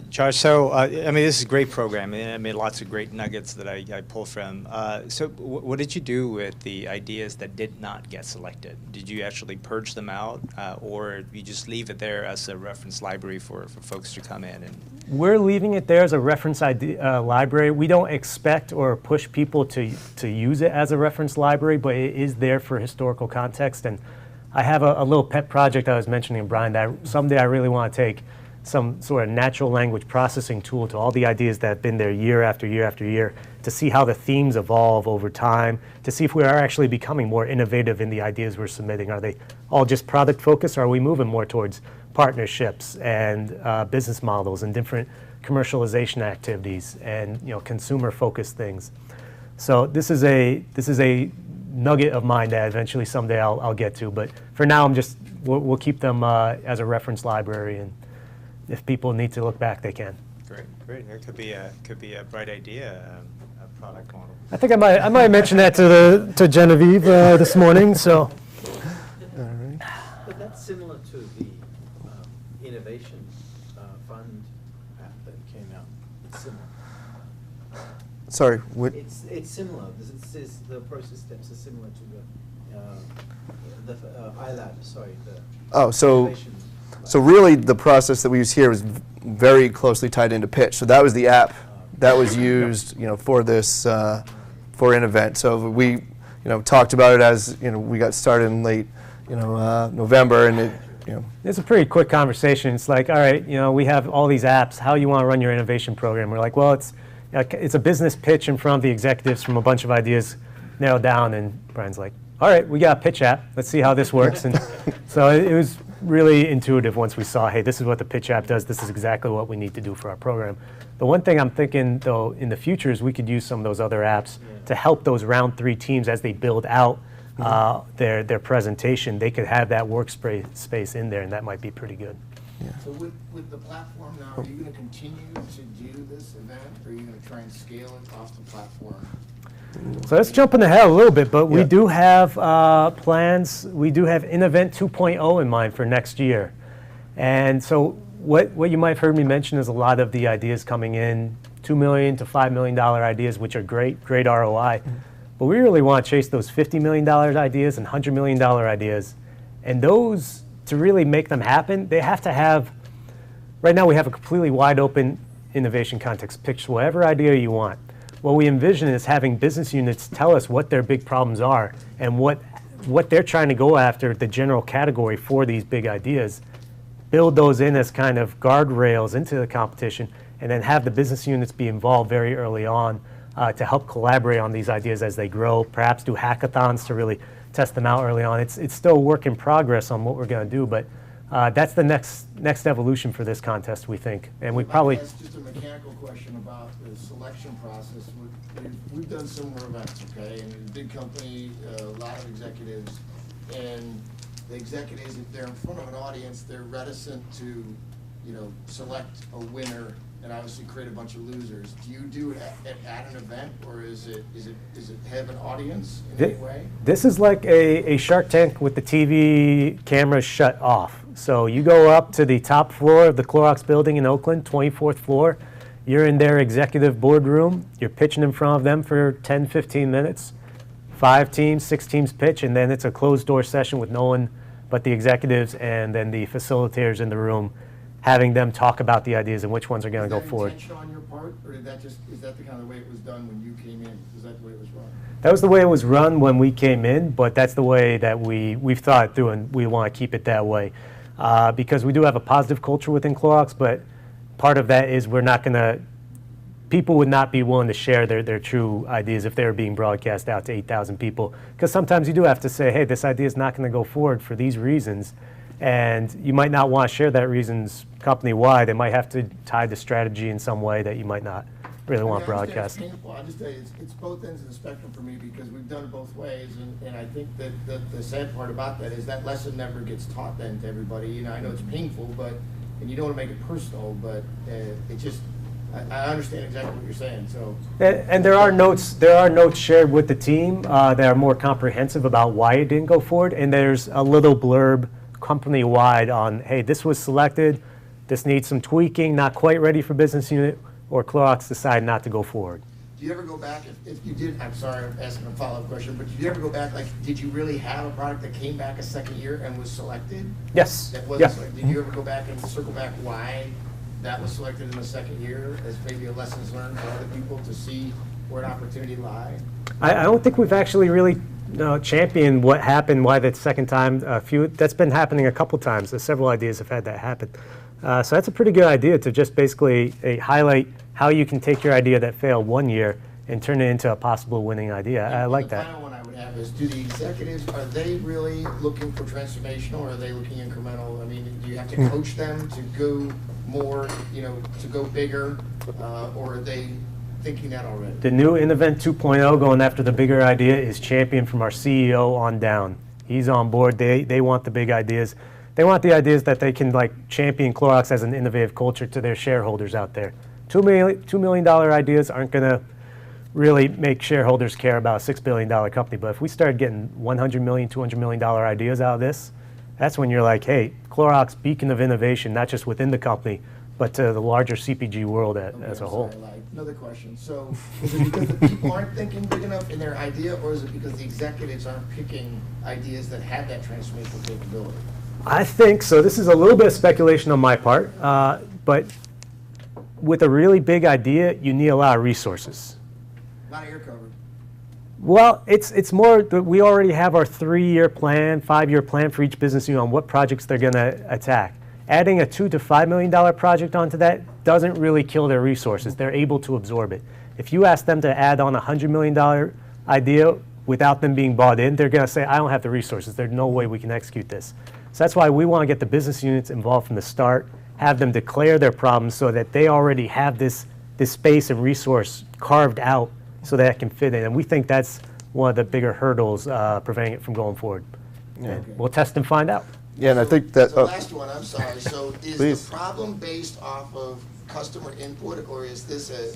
Josh, so, this is a great program. I mean, lots of great nuggets that I pull from. So what did you do with the ideas that did not get selected? Did you actually purge them out, or you just leave it there as a reference library for folks to come in? And We're leaving it there as a reference library. We don't expect or push people to use it as a reference library, but it is there for historical context. And I have a little pet project I was mentioning, Brian, that someday I really want to take some sort of natural language processing tool to all the ideas that have been there year after year after year to see how the themes evolve over time, to see if we are actually becoming more innovative in the ideas we're submitting. Are they all just product focused, or are we moving more towards partnerships and business models and different commercialization activities and consumer focused things? So this is a nugget of mine that eventually someday I'll get to, but for now we'll keep them as a reference library, and if people need to look back, they can. Great. There could be a Bright Idea product model. I think I might mention that to Genevieve this morning. So. But that's similar to the innovation fund app that came out. It's similar. Sorry. It's similar. This is the process steps are similar to the iLab. Sorry. So really the process that we use here is very closely tied into pitch. So that was the app that was used, for this for an event. So we, talked about it as we got started in late, November, and it, It's a pretty quick conversation. It's like, all right, we have all these apps. How you want to run your innovation program? We're like, well, it's it's a business pitch in front of the executives from a bunch of ideas narrowed down, and Brian's like, all right, we got a pitch app. Let's see how this works. And so it was really intuitive once we saw, hey, this is what the pitch app does. This is exactly what we need to do for our program. The one thing I'm thinking, though, in the future is we could use some of those other apps to help those round 3 teams as they build out their presentation. They could have that workspace in there, and that might be pretty good. So with the platform now, are you going to continue to do this event, or are you going to try and scale it off the platform? So let's jump ahead a little bit, but we Yeah. do have plans. We do have InEvent 2.0 in mind for next year. And so what you might have heard me mention is a lot of the ideas coming in, $2 million to $5 million ideas, which are great ROI. But we really want to chase those $50 million ideas and $100 million ideas. And those, to really make them happen, they have to have, right now we have a completely wide open innovation context. Pitch whatever idea you want. What we envision is having business units tell us what their big problems are and what they're trying to go after, the general category for these big ideas, build those in as kind of guardrails into the competition, and then have the business units be involved very early on to help collaborate on these ideas as they grow, perhaps do hackathons to really test them out early on. It's still a work in progress on what we're going to do, but that's the next evolution for this contest, we think. And we probably... That's just a mechanical question about the selection process. We've done similar events, okay? And a big company, a lot of executives, and the executives, if they're in front of an audience, they're reticent to, select a winner and obviously create a bunch of losers. Do you do it at an event, or is it have an audience in any way? This is like a Shark Tank with the TV cameras shut off. So you go up to the top floor of the Clorox building in Oakland, 24th floor. You're in their executive boardroom. You're pitching in front of them for 10, 15 minutes. 5 teams, 6 teams pitch, and then it's a closed door session with no one but the executives and then the facilitators in the room, having them talk about the ideas and which ones are going to go forward. Is that intentional on your part, or is that the kind of way it was done when you came in? Is that the way it was run? That was the way it was run when we came in, but that's the way that we've thought it through, and we want to keep it that way. Because we do have a positive culture within Clorox, but part of that is people would not be willing to share their true ideas if they were being broadcast out to 8,000 people. Because sometimes you do have to say, hey, this idea is not going to go forward for these reasons. And you might not want to share that reasons company-wide. It might have to tie the strategy in some way that you might not really want to broadcast. It's painful. I just tell you, it's both ends of the spectrum for me, because we've done it both ways, and I think that the sad part about that is that lesson never gets taught then to everybody. I know it's painful, and you don't want to make it personal, but it just, I understand exactly what you're saying. So, and there are notes shared with the team that are more comprehensive about why it didn't go forward, and there's a little blurb company-wide on, hey, this was selected, this needs some tweaking, not quite ready for business unit, or Clorox decided not to go forward. do you ever go back, if you did, I'm sorry, I'm asking a follow-up question, but did you ever go back, like, did you really have a product that came back a second year and was selected? Yes. That wasn't Yeah. selected? Did you ever go back and circle back why that was selected in the second year as maybe a lessons learned for other people to see where an opportunity lies? I don't think we've actually really championed what happened, why that second time. That's been happening a couple times. Several ideas have had that happen. So that's a pretty good idea to just basically highlight how you can take your idea that failed one year and turn it into a possible winning idea. I like The that. final one I would have is, do the executives, are they really looking for transformational, or are they looking incremental? I mean, do you have to coach them to go more, to go bigger, or are they thinking that already? The new InEvent 2.0 going after the bigger idea is championed from our CEO on down. He's on board. They want the big ideas. They want the ideas that they can champion Clorox as an innovative culture to their shareholders out there. $2 million ideas aren't going to really make shareholders care about a $6 billion company. But if we start getting $100 million, $200 million ideas out of this, that's when you're like, hey, Clorox, beacon of innovation, not just within the company, but to the larger CPG world as a whole. Sorry, another question. So is it because the people aren't thinking big enough in their idea, or is it because the executives aren't picking ideas that have that transformational capability? I think so. This is a little bit of speculation on my part, but with a really big idea, you need a lot of resources. Not air covered. Well, it's more that we already have our 3-year plan, 5-year plan for each business unit on what projects they're going to attack. Adding a $2 to $5 million project onto that doesn't really kill their resources. They're able to absorb it. If you ask them to add on a $100 million idea without them being bought in, they're going to say, I don't have the resources. There's no way we can execute this. So that's why we want to get the business units involved from the start, have them declare their problems so that they already have this space and resource carved out so that it can fit in. And we think that's one of the bigger hurdles preventing it from going forward. Yeah. And we'll test and find out. Yeah, and I think that. The last one, I'm sorry. So is Please. the problem based off of customer input, or is this a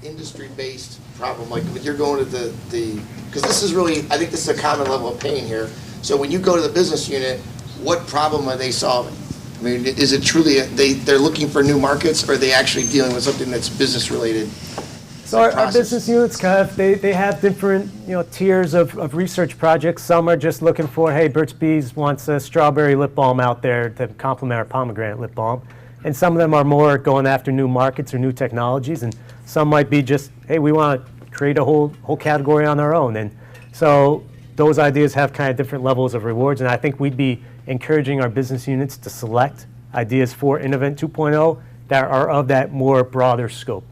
industry-based problem? Like when you're going to the because this is really, I think this is a common level of pain here. So when you go to the business unit, what problem are they solving? I mean, is it truly they're looking for new markets, or are they actually dealing with something that's business related? So our business units kind of, they have different tiers of research projects. Some are just looking for, hey, Burt's Bees wants a strawberry lip balm out there to complement our pomegranate lip balm. And some of them are more going after new markets or new technologies. And some might be just, hey, we want to create a whole category on our own. And so those ideas have kind of different levels of rewards. And I think we'd be encouraging our business units to select ideas for Innovent 2.0 that are of that more broader scope.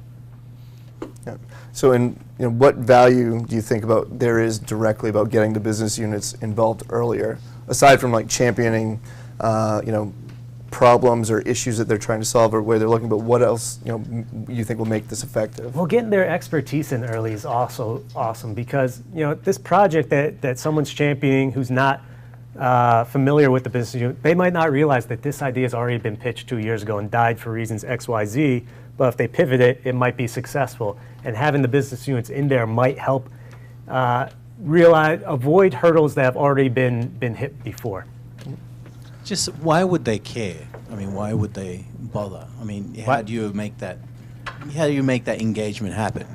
Yeah. So, what value do you think there is directly about getting the business units involved earlier, aside from like championing, problems or issues that they're trying to solve or where they're looking? But what else, you think will make this effective? Well, getting their expertise in early is also awesome because this project that someone's championing who's not familiar with the business unit, they might not realize that this idea has already been pitched 2 years ago and died for reasons X, Y, Z. But if they pivot it, it might be successful. And having the business units in there might help avoid hurdles that have already been hit before. Just why would they care? I mean, why would they bother? I mean, how do you make that engagement happen?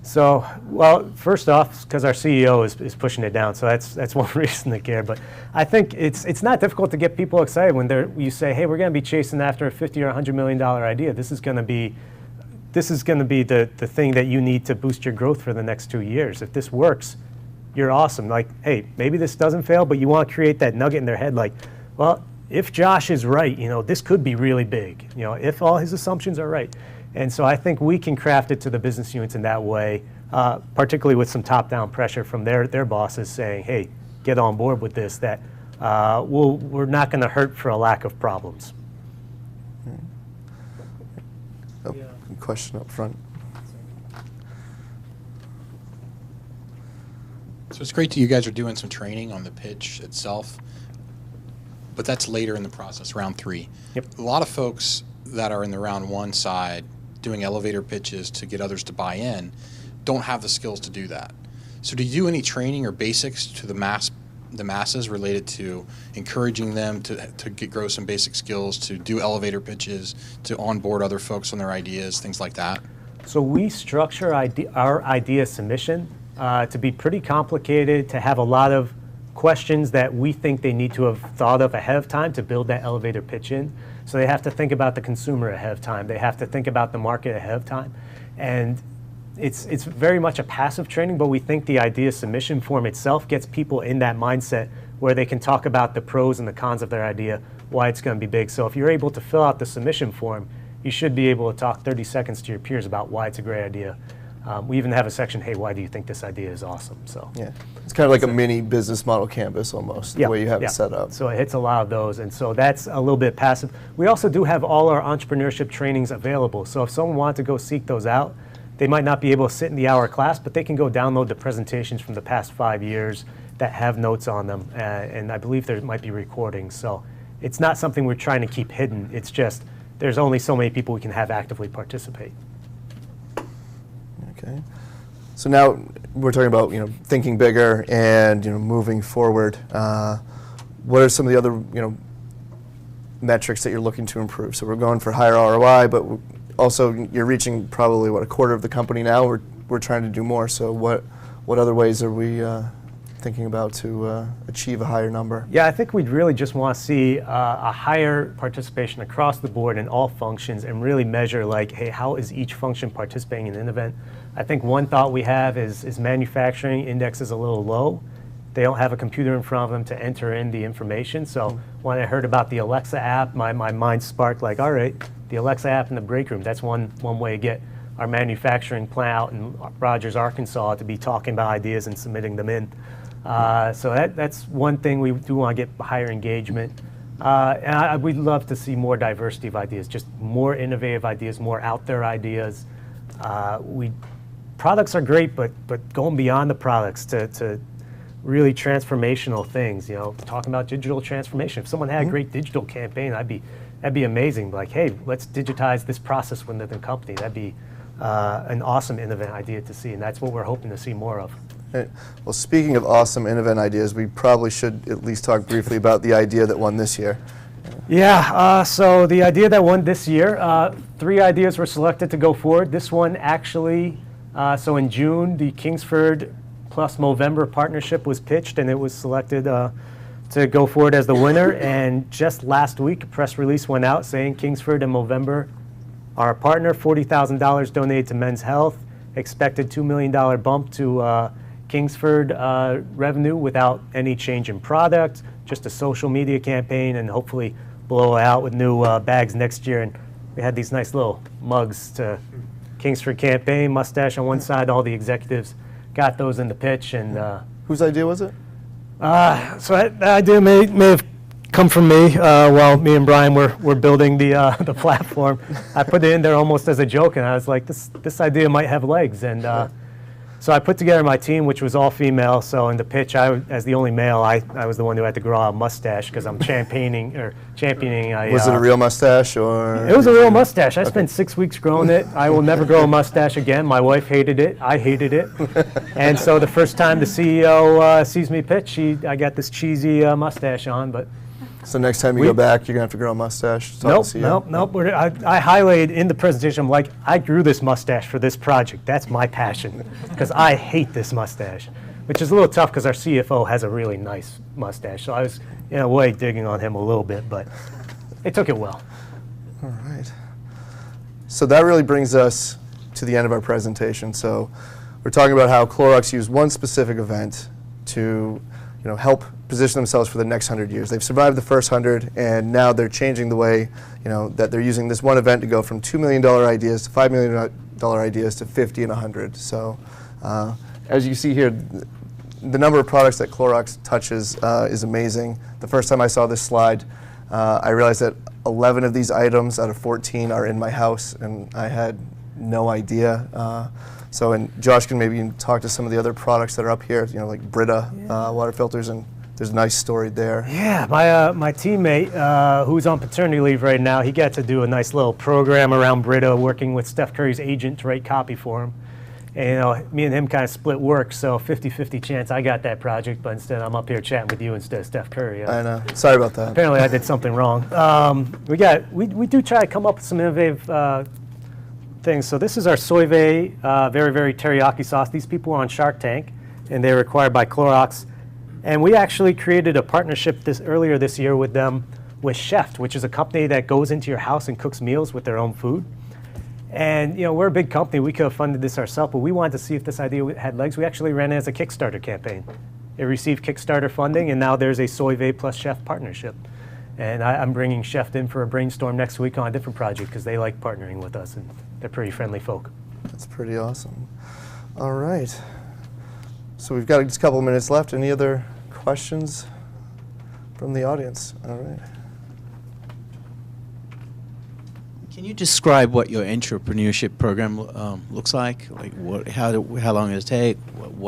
So, well, first off, because our CEO is pushing it down, so that's one reason to care. But I think it's not difficult to get people excited when you say, hey, we're going to be chasing after a $50 or $100 million idea. This is going to be the thing that you need to boost your growth for the next 2 years. If this works, you're awesome. Like, hey, maybe this doesn't fail, but you want to create that nugget in their head, like, well, if Josh is right, this could be really big. If all his assumptions are right. And so I think we can craft it to the business units in that way, particularly with some top-down pressure from their bosses saying, hey, get on board with this, that we're not going to hurt for a lack of problems. Oh, question up front. So it's great that you guys are doing some training on the pitch itself, but that's later in the process, round 3. Yep. A lot of folks that are in the round 1 side doing elevator pitches to get others to buy in don't have the skills to do that. So do you do any training or basics to the masses related to encouraging them to grow some basic skills, to do elevator pitches, to onboard other folks on their ideas, things like that? So we structure our idea submission to be pretty complicated, to have a lot of questions that we think they need to have thought of ahead of time to build that elevator pitch in. So they have to think about the consumer ahead of time. They have to think about the market ahead of time. And it's very much a passive training, but we think the idea submission form itself gets people in that mindset where they can talk about the pros and the cons of their idea, why it's going to be big. So if you're able to fill out the submission form, you should be able to talk 30 seconds to your peers about why it's a great idea. We even have a section, hey, why do you think this idea is awesome? So yeah, it's kind of like a mini business model canvas almost, the way you have it set up. So it hits a lot of those, and so that's a little bit passive. We also do have all our entrepreneurship trainings available. So if someone wanted to go seek those out, they might not be able to sit in the hour class, but they can go download the presentations from the past 5 years that have notes on them, and I believe there might be recordings. So it's not something we're trying to keep hidden. It's just there's only so many people we can have actively participate. Okay. So now we're talking about thinking bigger and moving forward. What are some of the other metrics that you're looking to improve? So we're going for higher ROI, but also you're reaching probably a quarter of the company now. We're trying to do more. So what other ways are we thinking about to achieve a higher number? Yeah, I think we'd really just want to see a higher participation across the board in all functions and really measure like, hey, how is each function participating in an event? I think one thought we have is manufacturing index is a little low. They don't have a computer in front of them to enter in the information. So when I heard about the Alexa app, my mind sparked like, all right, the Alexa app in the break room, that's one way to get our manufacturing plant out in Rogers, Arkansas, to be talking about ideas and submitting them in. So that's one thing we do want to get higher engagement. And we'd love to see more diversity of ideas, just more innovative ideas, more out there ideas. Products are great, but going beyond the products to really transformational things, talking about digital transformation. If someone had a great digital campaign, that'd be amazing. Like, hey, let's digitize this process within the company. That'd be an awesome innovative idea to see, and that's what we're hoping to see more of. Well, speaking of awesome innovative ideas, we probably should at least talk briefly about the idea that won this year. Yeah, so the idea that won this year, 3 ideas were selected to go forward. This one actually, so in June, the Kingsford plus Movember partnership was pitched, and it was selected to go forward as the winner. And just last week, a press release went out saying Kingsford and Movember are a partner, $40,000 donated to Men's Health, expected $2 million bump to Kingsford revenue without any change in product, just a social media campaign, and hopefully blow it out with new bags next year. And we had these nice little mugs to Kingsford campaign, mustache on one side. All the executives got those in the pitch. And Whose idea was it? so that idea may have come from me while me and Brian were building the platform. I put it in there almost as a joke, and I was like, this idea might have legs. And so I put together my team, which was all female. So in the pitch, as the only male, I was the one who had to grow out a mustache because I'm championing. Was it a real mustache or? It was a real mustache. I spent 6 weeks growing it. I will never grow a mustache again. My wife hated it. I hated it. And so the first time the CEO sees me pitch, I got this cheesy mustache on. But So next time you go back, you're gonna have to grow a mustache. Nope. I highlighted in the presentation, I'm like, I grew this mustache for this project. That's my passion, because I hate this mustache, which is a little tough because our CFO has a really nice mustache. So I was, in a way, digging on him a little bit, but they took it well. All right. So that really brings us to the end of our presentation. So we're talking about how Clorox used one specific event to help position themselves for the next 100 years. They've survived the first 100, and now they're changing the way that they're using this one event to go from $2 million ideas to $5 million ideas to 50 and 100. So as you see here, the number of products that Clorox touches is amazing. The first time I saw this slide, I realized that 11 of these items out of 14 are in my house, and I had no idea. And Josh can maybe talk to some of the other products that are up here, like Brita water filters, and there's a nice story there. Yeah, my teammate who's on paternity leave right now, he got to do a nice little program around Brita, working with Steph Curry's agent to write copy for him. And me and him kind of split work, so 50-50 chance I got that project, but instead I'm up here chatting with you instead of Steph Curry. I know. Sorry about that. Apparently I did something wrong. We do try to come up with some innovative things. So this is our Soyve very, very teriyaki sauce. These people were on Shark Tank, and they were acquired by Clorox. And we actually created a partnership earlier this year with them, with Chef, which is a company that goes into your house and cooks meals with their own food. And we're a big company. We could have funded this ourselves, but we wanted to see if this idea had legs. We actually ran it as a Kickstarter campaign. It received Kickstarter funding, and now there's a Soyve plus Chef partnership. And I'm bringing Chef in for a brainstorm next week on a different project because they like partnering with us, and they're pretty friendly folk. That's pretty awesome. All right. So we've got just a couple of minutes left. Any other questions from the audience? All right. Can you describe what your entrepreneurship program looks like? Like how long does it take?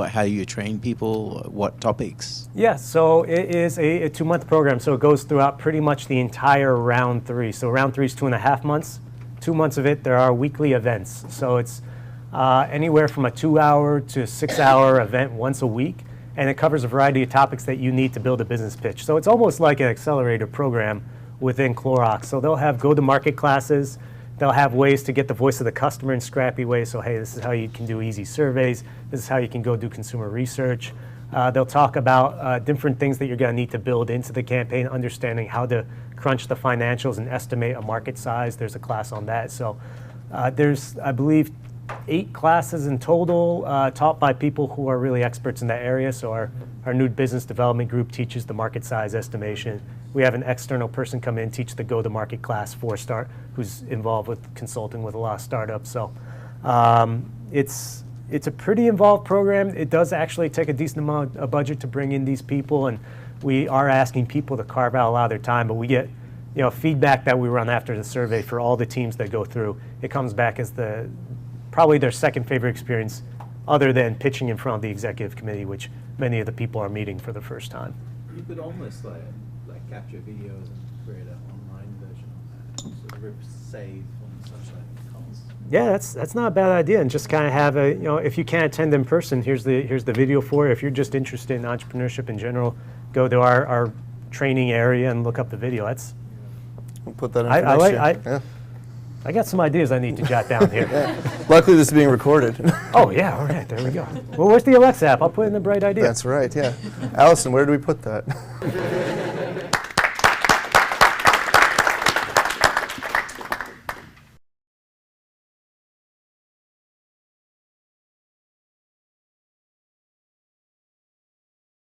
How do you train people? What topics? Yeah, so it is a 2-month program, so it goes throughout pretty much the entire round 3. So round 3 is 2.5 months. 2 months of it, there are weekly events. So it's anywhere from a 2-hour to 6-hour event once a week, and it covers a variety of topics that you need to build a business pitch. So it's almost like an accelerator program within Clorox. So they'll have go-to-market classes. They'll have ways to get the voice of the customer in scrappy ways. So, hey, this is how you can do easy surveys. This is how you can go do consumer research. They'll talk about different things that you're going to need to build into the campaign, understanding how to crunch the financials and estimate a market size. There's a class on that. So there's, I believe, 8 classes in total taught by people who are really experts in that area. So our new business development group teaches the market size estimation. We have an external person come in, teach the go-to-market class 4-star, who's involved with consulting with a lot of startups. So It's a pretty involved program. It does actually take a decent amount of budget to bring in these people, and we are asking people to carve out a lot of their time, but we get feedback that we run after the survey for all the teams that go through. It comes back as probably their second favorite experience other than pitching in front of the executive committee, which many of the people are meeting for the first time. You could almost like capture videos and create an online version of that. So the rips save on such like calls. Yeah, that's not a bad idea, and just kind of have if you can't attend in person, here's the video for it. If you're just interested in entrepreneurship in general, go to our training area and look up the video. We'll put that in for next year. Yeah. I got some ideas I need to jot down here. Luckily, this is being recorded. Oh yeah, all right, there we go. Well, where's the Alexa app? I'll put in the bright idea. That's right, yeah. Allison, where do we put that?